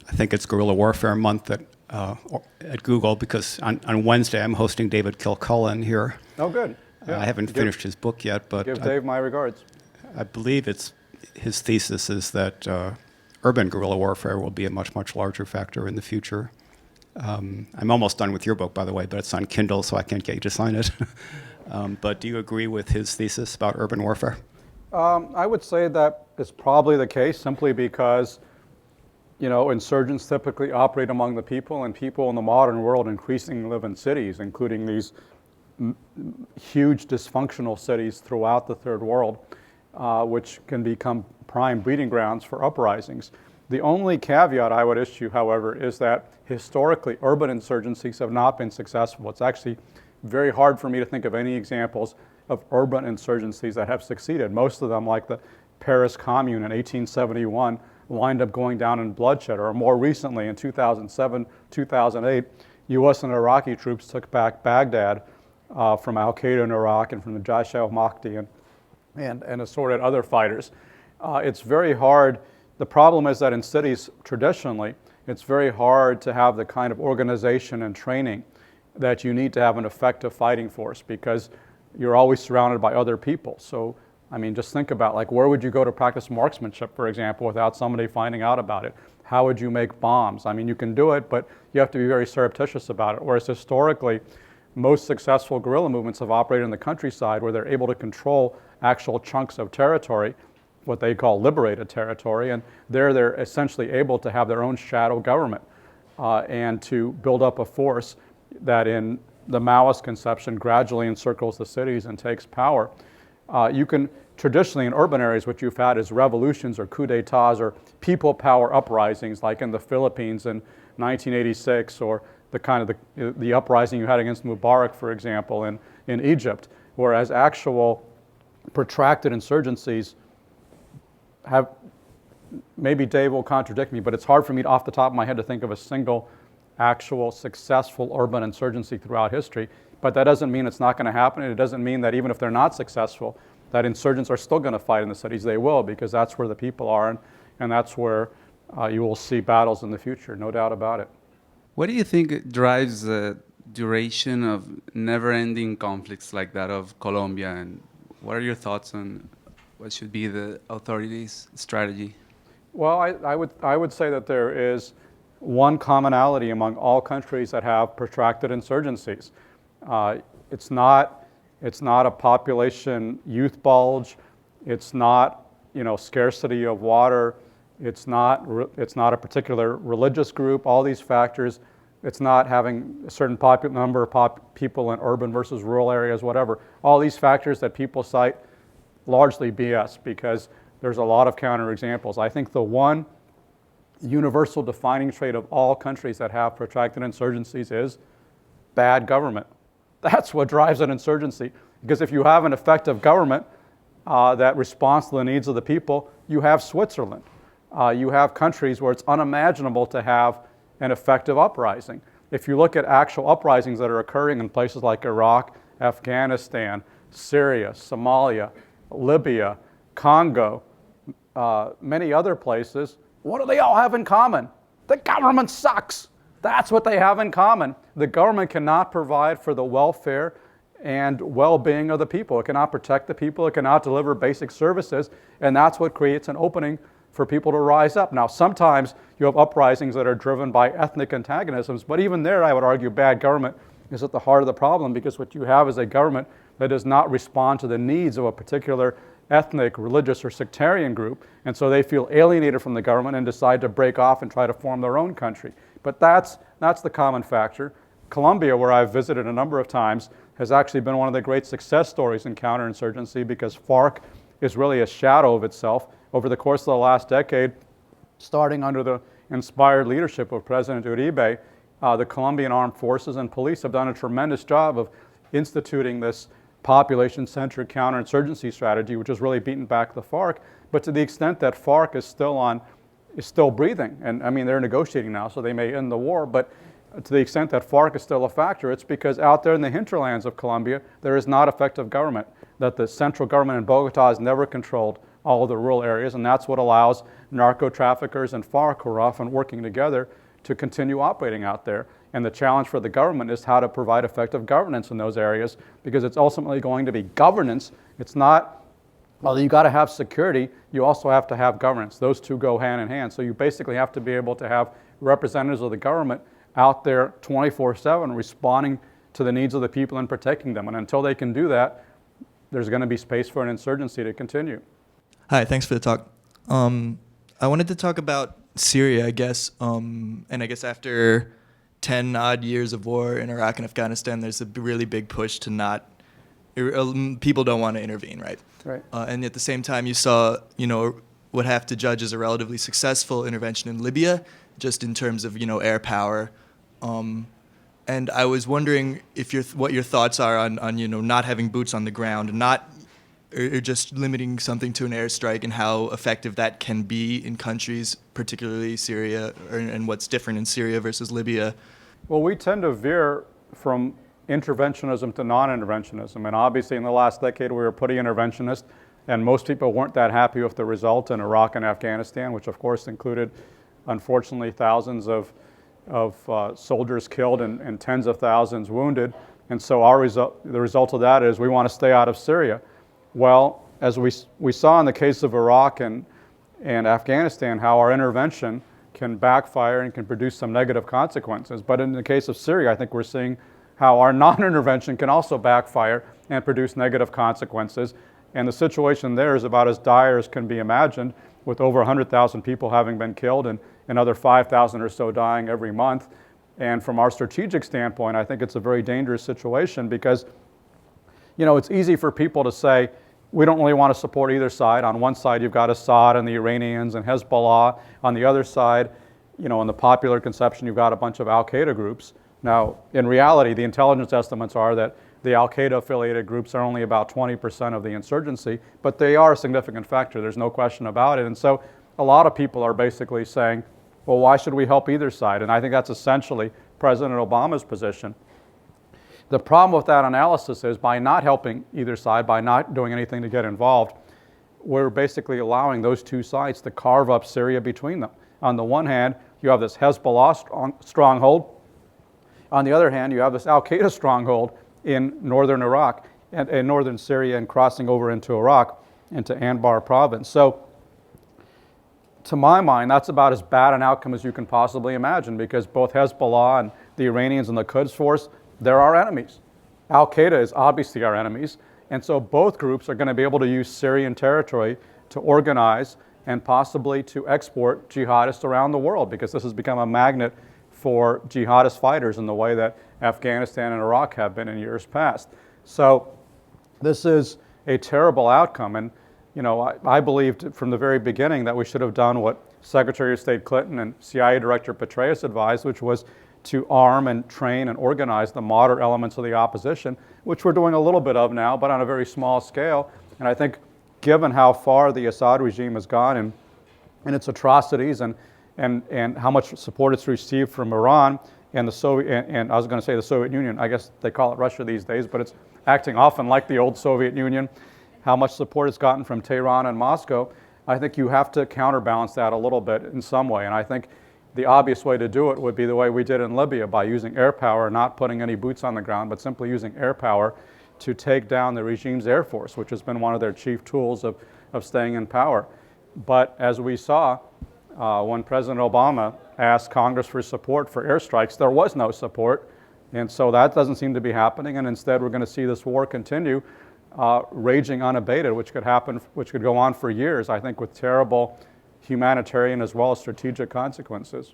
S4: I think it's Guerrilla Warfare Month at Google, because on Wednesday I'm hosting David Kilcullen here.
S2: Oh, good. Yeah.
S4: I haven't finished his book yet, but
S2: Give Dave my regards.
S4: I believe his thesis is that urban guerrilla warfare will be a much, much larger factor in the future. I'm almost done with your book, by the way, but it's on Kindle, so I can't get you to sign it. But do you agree with his thesis about urban warfare?
S2: I would say that is probably the case, simply because, you know, insurgents typically operate among the people, and people in the modern world increasingly live in cities, including these huge dysfunctional cities throughout the third world, which can become prime breeding grounds for uprisings. The only caveat I would issue, however, is that historically urban insurgencies have not been successful. It's actually very hard for me to think of any examples of urban insurgencies that have succeeded. Most of them, like the Paris Commune in 1871, wind up going down in bloodshed, or more recently in 2007, 2008, US and Iraqi troops took back Baghdad from al-Qaeda in Iraq and from the Jaish al-Mahdi and assorted other fighters. It's very hard. The problem is that in cities, traditionally, it's very hard to have the kind of organization and training that you need to have an effective fighting force, because you're always surrounded by other people. So, I mean, just think about, like, where would you go to practice marksmanship, for example, without somebody finding out about it? How would you make bombs? I mean, you can do it, but you have to be very surreptitious about it. Whereas historically, most successful guerrilla movements have operated in the countryside, where they're able to control actual chunks of territory, what they call liberated territory, and they're essentially able to have their own shadow government and to build up a force that, in the Maoist conception, gradually encircles the cities and takes power. You can traditionally, in urban areas, what you've had is revolutions or coups d'etats or people power uprisings, like in the Philippines in 1986, or the kind of the uprising you had against Mubarak, for example, in Egypt. Whereas actual protracted insurgencies have, maybe Dave will contradict me, but it's hard for me off the top of my head to think of a single actual successful urban insurgency throughout history. But that doesn't mean it's not going to happen, and it doesn't mean that even if they're not successful, that insurgents are still going to fight in the cities. They will, because that's where the people are, and that's where you will see battles in the future, no doubt about it.
S5: What do you think drives the duration of never-ending conflicts like that of Colombia, and what are your thoughts on what should be the authorities' strategy?
S2: Well, I would say that there is one commonality among all countries that have protracted insurgencies. It's not a population youth bulge. It's not scarcity of water. It's not a particular religious group. All these factors. It's not having a certain number of people in urban versus rural areas, whatever. All these factors that people cite, largely BS, because there's a lot of counterexamples. I think the one universal defining trait of all countries that have protracted insurgencies is bad government. That's what drives an insurgency. Because if you have an effective government that responds to the needs of the people, you have Switzerland. You have countries where it's unimaginable to have an effective uprising. If you look at actual uprisings that are occurring in places like Iraq, Afghanistan, Syria, Somalia, Libya, Congo, many other places, what do they all have in common? The government sucks. That's what they have in common. The government cannot provide for the welfare and well-being of the people. It cannot protect the people. It cannot deliver basic services, and that's what creates an opening for people to rise up. Now, sometimes you have uprisings that are driven by ethnic antagonisms, but even there, I would argue bad government is at the heart of the problem, because what you have is a government that does not respond to the needs of a particular ethnic, religious, or sectarian group, and so they feel alienated from the government and decide to break off and try to form their own country. But that's the common factor. Colombia, where I've visited a number of times, has actually been one of the great success stories in counterinsurgency, because FARC is really a shadow of itself. Over the course of the last decade, starting under the inspired leadership of President Uribe, the Colombian armed forces and police have done a tremendous job of instituting this population-centered counterinsurgency strategy, which has really beaten back the FARC. But to the extent that FARC is still breathing, and I mean, they're negotiating now, so they may end the war, but to the extent that FARC is still a factor, it's because out there in the hinterlands of Colombia, there is not effective government, that the central government in Bogota has never controlled all of the rural areas, and that's what allows narco-traffickers and FARC, who are often working together, to continue operating out there. And the challenge for the government is how to provide effective governance in those areas, because it's ultimately going to be governance. It's not, well, you got to have security, you also have to have governance. Those two go hand in hand. So you basically have to be able to have representatives of the government out there 24/7 responding to the needs of the people and protecting them. And until they can do that, there's going to be space for an insurgency to continue.
S6: Hi, thanks for the talk. I wanted to talk about Syria, I guess. And I guess after 10 odd years of war in Iraq and Afghanistan, there's a really big push to not, people don't want to intervene, right?
S2: Right.
S6: And at the same time, you saw, what have to judge as a relatively successful intervention in Libya, just in terms of, air power. And I was wondering what your thoughts are on not having boots on the ground, or just limiting something to an airstrike, and how effective that can be in countries, particularly Syria, and what's different in Syria versus Libya.
S2: Well, we tend to veer from interventionism to non-interventionism, and obviously in the last decade we were pretty interventionist, and most people weren't that happy with the result in Iraq and Afghanistan, which of course included, unfortunately, thousands of soldiers killed and tens of thousands wounded. And so the result of that is we want to stay out of Syria. Well, as we saw in the case of Iraq and Afghanistan, how our intervention can backfire and can produce some negative consequences. But in the case of Syria, I think we're seeing how our non-intervention can also backfire and produce negative consequences. And the situation there is about as dire as can be imagined, with over 100,000 people having been killed and another 5,000 or so dying every month. And from our strategic standpoint, I think it's a very dangerous situation, because it's easy for people to say, we don't really want to support either side. On one side, you've got Assad and the Iranians and Hezbollah. On the other side, in the popular conception, you've got a bunch of Al-Qaeda groups. Now, in reality, the intelligence estimates are that the Al-Qaeda-affiliated groups are only about 20% of the insurgency, but they are a significant factor. There's no question about it. And so a lot of people are basically saying, well, why should we help either side? And I think that's essentially President Obama's position. The problem with that analysis is, by not helping either side, by not doing anything to get involved, we're basically allowing those two sides to carve up Syria between them. On the one hand, you have this Hezbollah stronghold. On the other hand, you have this Al-Qaeda stronghold in northern Iraq and in northern Syria, and crossing over into Iraq, into Anbar province. So, to my mind, that's about as bad an outcome as you can possibly imagine, because both Hezbollah and the Iranians and the Quds Force, they're our enemies. Al-Qaeda is obviously our enemies, and so both groups are going to be able to use Syrian territory to organize and possibly to export jihadists around the world, because this has become a magnet for jihadist fighters in the way that Afghanistan and Iraq have been in years past. So this is a terrible outcome. And I believed from the very beginning that we should have done what Secretary of State Clinton and CIA Director Petraeus advised, which was to arm and train and organize the moderate elements of the opposition, which we're doing a little bit of now, but on a very small scale. And I think given how far the Assad regime has gone in its atrocities and how much support it's received from Iran and the Soviet, and I was going to say the Soviet Union, I guess they call it Russia these days, but it's acting often like the old Soviet Union, how much support it's gotten from Tehran and Moscow, I think you have to counterbalance that a little bit in some way. And I think the obvious way to do it would be the way we did in Libya, by using air power, not putting any boots on the ground, but simply using air power to take down the regime's air force, which has been one of their chief tools of staying in power. But as we saw, when President Obama asked Congress for support for airstrikes, there was no support. And so that doesn't seem to be happening. And instead, we're going to see this war continue, raging unabated, which could go on for years, I think, with terrible humanitarian as well as strategic consequences.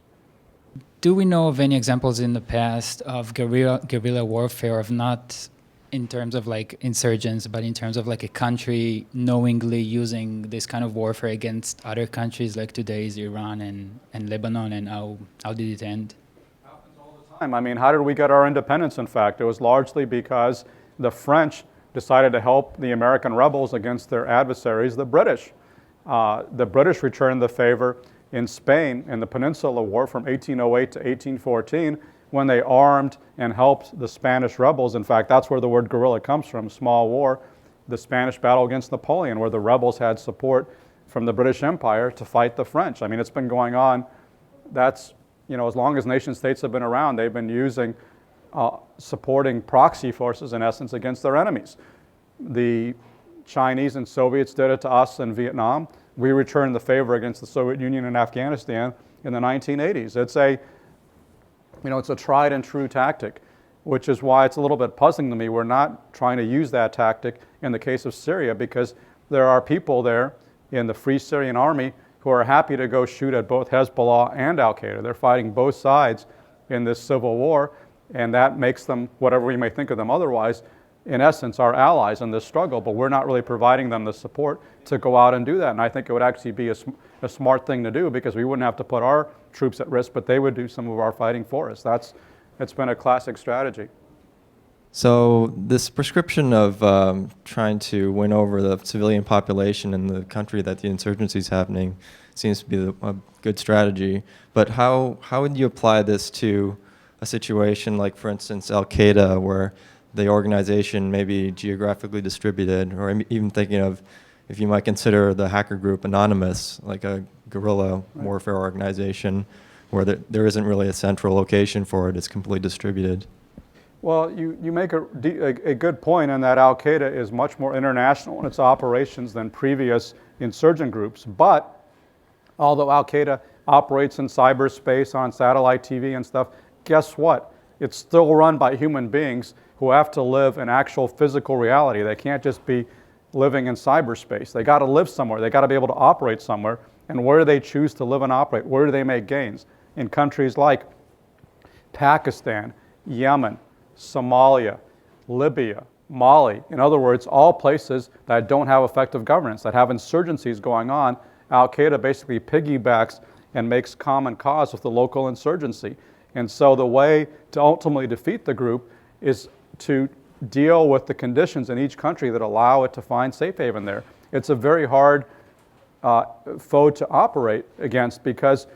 S7: Do we know of any examples in the past of guerrilla warfare, of not in terms of like insurgents, but in terms of like a country knowingly using this kind of warfare against other countries, like today's Iran and Lebanon, and how did it end?
S2: I mean, how did we get our independence, in fact? It was largely because the French decided to help the American rebels against their adversaries, the British. The British returned the favor in Spain in the Peninsula War from 1808 to 1814 when they armed and helped the Spanish rebels. In fact, that's where the word guerrilla comes from, small war, the Spanish battle against Napoleon, where the rebels had support from the British Empire to fight the French. I mean, it's been going on. That's, as long as nation states have been around, they've been using supporting proxy forces, in essence, against their enemies. The Chinese and Soviets did it to us in Vietnam. We returned the favor against the Soviet Union and Afghanistan in the 1980s. It's a tried and true tactic, which is why it's a little bit puzzling to me. We're not trying to use that tactic in the case of Syria, because there are people there in the Free Syrian Army who are happy to go shoot at both Hezbollah and Al-Qaeda. They're fighting both sides in this civil war, and that makes them, whatever we may think of them otherwise, in essence, our allies in this struggle, but we're not really providing them the support to go out and do that. And I think it would actually be a smart thing to do, because we wouldn't have to put our troops at risk, but they would do some of our fighting for us. It's been a classic strategy.
S8: So this prescription of trying to win over the civilian population in the country that the insurgency is happening seems to be a good strategy. But how would you apply this to a situation like, for instance, Al-Qaeda, where the organization may be geographically distributed, or even thinking of if you might consider the hacker group Anonymous, like a guerrilla warfare organization, where there isn't really a central location for it, it's completely distributed.
S2: Well, you make a good point in that Al-Qaeda is much more international in its operations than previous insurgent groups. But although Al-Qaeda operates in cyberspace, on satellite TV and stuff, guess what? It's still run by human beings who have to live in actual physical reality. They can't just be living in cyberspace. They got to live somewhere. They got to be able to operate somewhere. And where do they choose to live and operate? Where do they make gains? In countries like Pakistan, Yemen, Somalia, Libya, Mali. In other words, all places that don't have effective governance, that have insurgencies going on. Al-Qaeda basically piggybacks and makes common cause with the local insurgency. And so the way to ultimately defeat the group is to deal with the conditions in each country that allow it to find safe haven there. It's a very hard foe to operate against, because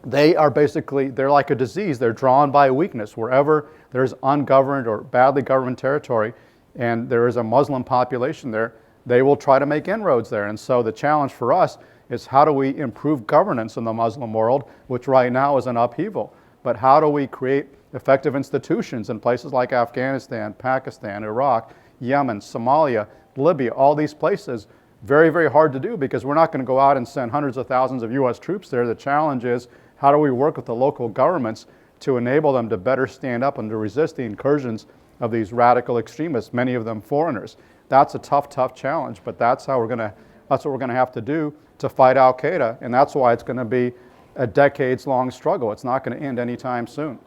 S2: they're like a disease. They're drawn by weakness. Wherever there's ungoverned or badly governed territory and there is a Muslim population there, they will try to make inroads there. And so the challenge for us is, how do we improve governance in the Muslim world, which right now is in upheaval? But how do we create effective institutions in places like Afghanistan, Pakistan, Iraq, Yemen, Somalia, Libya, all these places? Very, very hard to do, because we're not going to go out and send hundreds of thousands of U.S. troops there. The challenge is, how do we work with the local governments to enable them to better stand up and to resist the incursions of these radical extremists, many of them foreigners? That's a tough, tough challenge, but that's how we're going to That's what we're going to have to do to fight Al-Qaeda, and that's why it's going to be a decades-long struggle. It's not going to end anytime soon.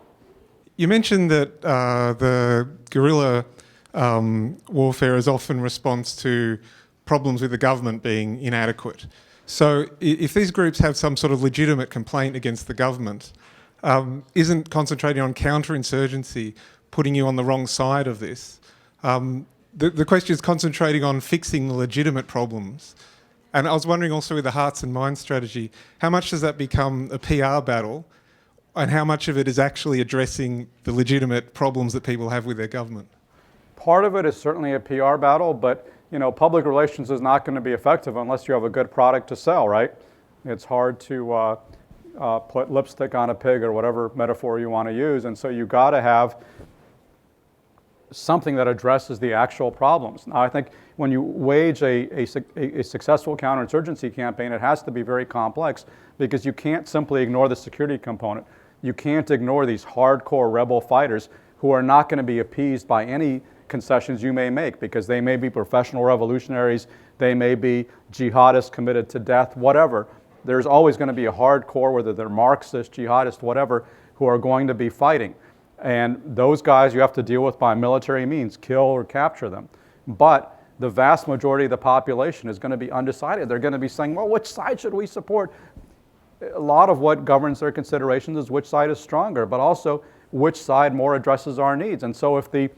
S9: You mentioned that the guerrilla warfare is often response to problems with the government being inadequate. So if these groups have some sort of legitimate complaint against the government, isn't concentrating on counterinsurgency putting you on the wrong side of this? The question is concentrating on fixing the legitimate problems. And I was wondering also with the hearts and minds strategy, how much does that become a PR battle and how much of it is actually addressing the legitimate problems that people have with their government?
S2: Part of it is certainly a PR battle, but public relations is not going to be effective unless you have a good product to sell, right? It's hard to put lipstick on a pig or whatever metaphor you want to use, and so you've got to have something that addresses the actual problems. Now, I think when you wage a successful counterinsurgency campaign, it has to be very complex because you can't simply ignore the security component. You can't ignore these hardcore rebel fighters who are not going to be appeased by any concessions you may make because they may be professional revolutionaries, they may be jihadists committed to death, whatever. There's always going to be a hardcore, whether they're Marxist, jihadist, whatever, who are going to be fighting. And those guys you have to deal with by military means, kill or capture them. But the vast majority of the population is going to be undecided. They're going to be saying, well, which side should we support? A lot of what governs their considerations is which side is stronger, but also which side more addresses our needs. And so if the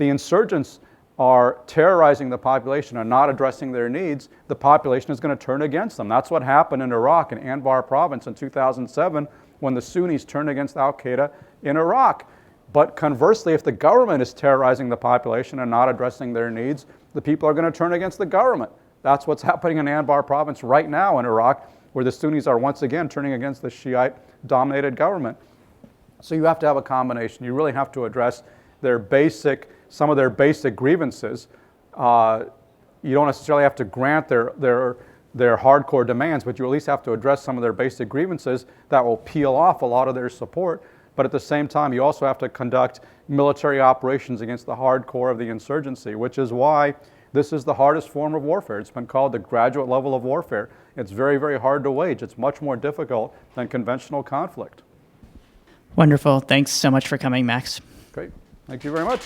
S2: insurgents are terrorizing the population and not addressing their needs, the population is going to turn against them. That's what happened in Iraq, in Anbar province in 2007, when the Sunnis turned against Al-Qaeda in Iraq. But conversely, if the government is terrorizing the population and not addressing their needs, the people are going to turn against the government. That's what's happening in Anbar province right now in Iraq, where the Sunnis are once again turning against the Shiite-dominated government. So you have to have a combination. You really have to address some of their basic grievances. You don't necessarily have to grant their hardcore demands, but you at least have to address some of their basic grievances that will peel off a lot of their support. But at the same time, you also have to conduct military operations against the hardcore of the insurgency, which is why this is the hardest form of warfare. It's been called the graduate level of warfare. It's very, very hard to wage. It's much more difficult than conventional conflict.
S10: Wonderful. Thanks so much for coming, Max.
S2: Great. Thank you very much.